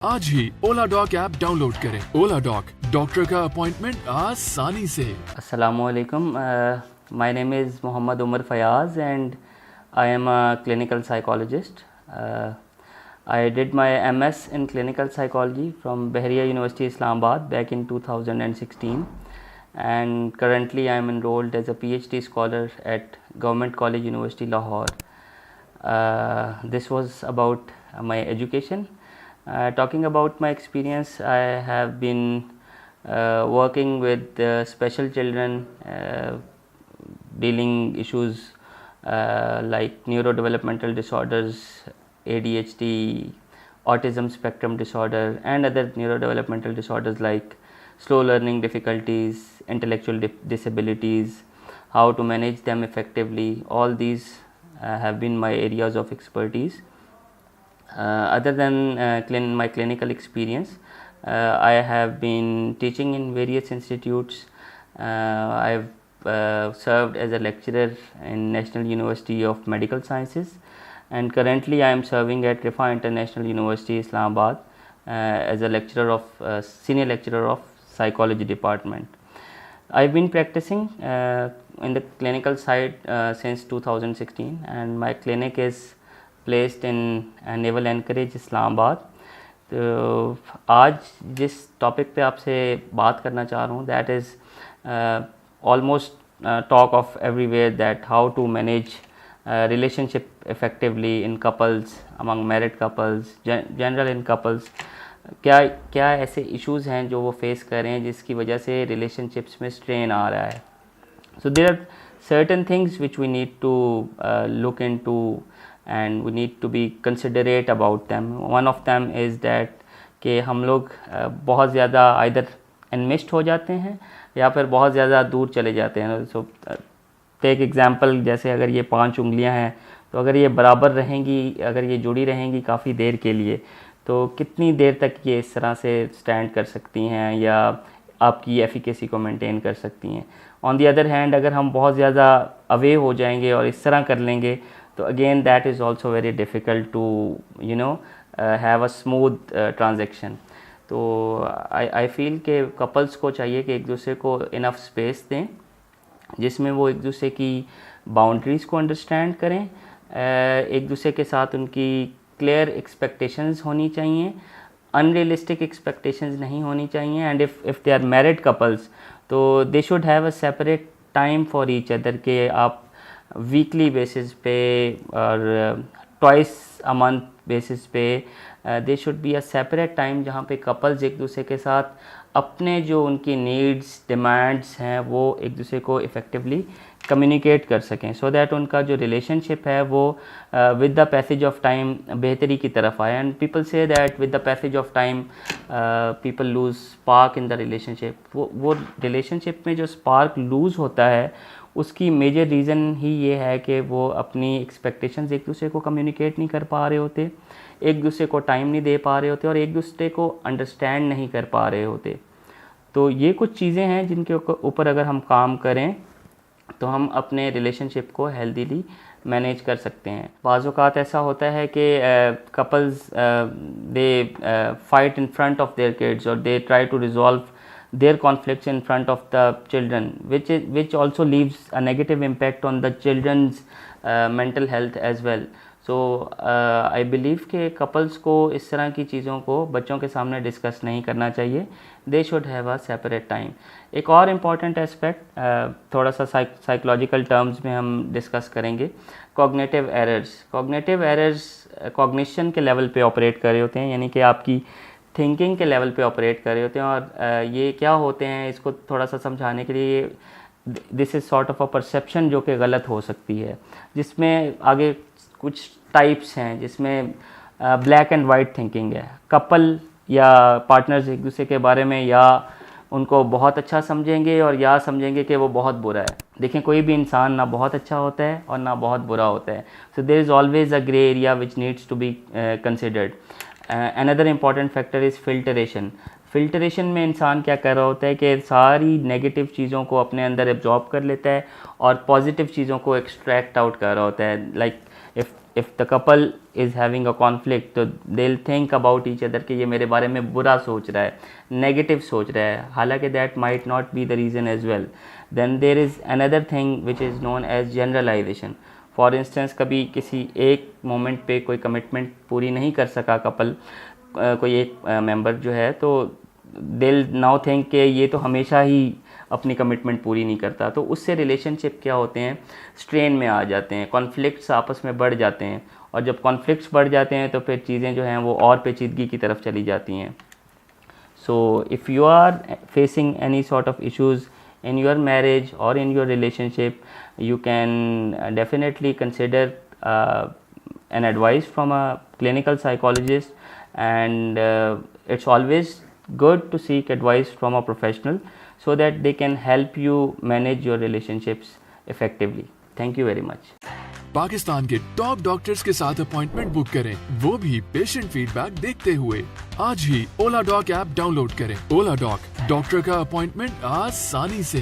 आज ही ओला dock app download करें। ओला dock, doctor का अपॉइंटमेंट आसानी से। Assalamualaikum. My name is Muhammad Umar Fayaz and I am a clinical psychologist. I did my MS in clinical psychology from Bahria University, Islamabad back in 2016, and currently I am enrolled as a PhD scholar at Government College University, Lahore. This was about my education. Talking about my experience, I have been working with special children, dealing issues like neurodevelopmental disorders, ADHD, autism spectrum disorder, and other neurodevelopmental disorders like slow learning difficulties, intellectual disabilities, how to manage them effectively. All these have been my areas of expertise. Other than my clinical experience, I have been teaching in various institutes. I've served as a lecturer in National University of Medical Sciences, and currently I am serving at Rifa International University, Islamabad, as a lecturer of senior lecturer of psychology department. I've been practicing in the clinical side since 2016, and my clinic is placed in Naval Anchorage, Islamabad. तो आज जिस topic पे आपसे बात करना चाह रहा हूँ, that is almost talk of everywhere, that how to manage relationship effectively in couples, among married couples, general in couples. क्या ऐसे इश्यूज़ हैं जो वो फेस कर रहे हैं जिसकी वजह से रिलेशनशिप्स में स्ट्रेन आ रहा है. So there are certain things which we need to look into, and we need to be considerate about them. One of them is that कि हम लोग बहुत ज़्यादा either enmeshed हो जाते हैं या फिर बहुत ज़्यादा दूर चले जाते हैं. सो टेक एग्जांपल, जैसे अगर ये 5 उंगलियां हैं, तो अगर ये बराबर रहेंगी, अगर ये जुड़ी रहेंगी काफ़ी देर के लिए, तो कितनी देर तक ये इस तरह से स्टैंड कर सकती हैं या आपकी एफिकेसी को मेंटेन कर सकती हैं. ऑन दी अदर हैंड, अगर हम बहुत ज़्यादा अवे हो जाएंगे और इस तरह कर लेंगे, तो again that is also very difficult to have a smooth transaction. तो आई फील कि कपल्स को चाहिए कि एक दूसरे को इनफ स्पेस दें जिसमें वो एक दूसरे की बाउंड्रीज़ को अंडरस्टैंड करें, एक दूसरे के साथ उनकी क्लियर एक्सपेक्टेशंस होनी चाहिए, अनरियलिस्टिक एक्सपेक्टेशंस नहीं होनी चाहिए. And if they are married couples, तो they should have a separate time for each other, के आप वीकली बेसिस पे और ट्वाइस अ मंथ बेसिस पे they should be a separate time जहाँ पे कपल्स एक दूसरे के साथ अपने जो उनकी नीड्स, डिमांड्स हैं, वो एक दूसरे को इफ़ेक्टिवली कम्युनिकेट कर सकें, सो दैट उनका जो रिलेशनशिप है वो with the passage of time बेहतरी की तरफ आए. And people say that with the passage of time people lose spark in the relationship. वो रिलेशनशिप में जो स्पार्क लूज़ होता है, उसकी मेजर रीज़न ही ये है कि वो अपनी एक्सपेक्टेशंस एक दूसरे को कम्युनिकेट नहीं कर पा रहे होते, एक दूसरे को टाइम नहीं दे पा रहे होते, और एक दूसरे को अंडरस्टैंड नहीं कर पा रहे होते. तो ये कुछ चीज़ें हैं जिनके ऊपर अगर हम काम करें तो हम अपने रिलेशनशिप को हेल्दीली मैनेज कर सकते हैं. बाज़ औक़ात ऐसा होता है कि couples they fight in front of their kids, और they try to resolve their conflicts in front of the children, which also leaves a negative impact on the children's mental health as well. So I believe कि couples को इस तरह की चीज़ों को बच्चों के सामने डिस्कस नहीं करना चाहिए. They should have a separate time. एक और इम्पॉर्टेंट एस्पेक्ट थोड़ा सा साइकोलॉजिकल टर्म्स में हम डिस्कस करेंगे, cognitive errors. Cognitive errors cognition के लेवल पे ऑपरेट कर रहे होते हैं, यानी कि आपकी थिंकिंग के लेवल पे ऑपरेट कर रहे होते हैं. और ये क्या होते हैं, इसको थोड़ा सा समझाने के लिए, this is sort of a perception जो कि गलत हो सकती है, जिसमें आगे कुछ टाइप्स हैं, जिसमें ब्लैक एंड वाइट थिंकिंग है. कपल या पार्टनर्स एक दूसरे के बारे में या उनको बहुत अच्छा समझेंगे और या समझेंगे कि वो बहुत बुरा है. देखें, कोई भी इंसान ना बहुत अच्छा होता है और ना बहुत बुरा होता है. So there is always a grey area which needs to be considered. Another important factor is filtration. Filtration में इंसान क्या कर रहा होता है कि सारी नेगेटिव चीज़ों को अपने अंदर एब्जॉर्ब कर लेता है और पॉजिटिव चीज़ों को एक्सट्रैक्ट आउट कर रहा होता है. Like if the couple is having a conflict, तो they'll think about each other कि ये मेरे बारे में बुरा सोच रहा है, नेगेटिव सोच रहा है, हालांकि that might not be the reason as well. Then there is another thing which is known as generalization. For instance, कभी किसी एक मोमेंट पे कोई कमिटमेंट पूरी नहीं कर सका कपल, कोई एक मेंबर जो है, तो they'll now think कि ये तो हमेशा ही अपनी कमिटमेंट पूरी नहीं करता, तो उससे रिलेशनशिप क्या होते हैं, स्ट्रेन में आ जाते हैं, कॉन्फ्लिक्ट्स आपस में बढ़ जाते हैं, और जब कॉन्फ्लिक्ट्स बढ़ जाते हैं तो फिर चीज़ें जो हैं वो और पेचीदगी की तरफ चली जाती हैं. So if you are facing any sort of issues in your marriage or in your relationship, you can definitely consider an advice from a clinical psychologist, and it's always good to seek advice from a professional so that they can help you manage your relationships effectively. Thank you very much. Pakistan के top doctors के साथ appointment book करें, वो भी patient feedback देखते हुए. आज ही ओला dock app download करें. ओला डॉक, डॉक्टर का अपॉइंटमेंट आसानी से.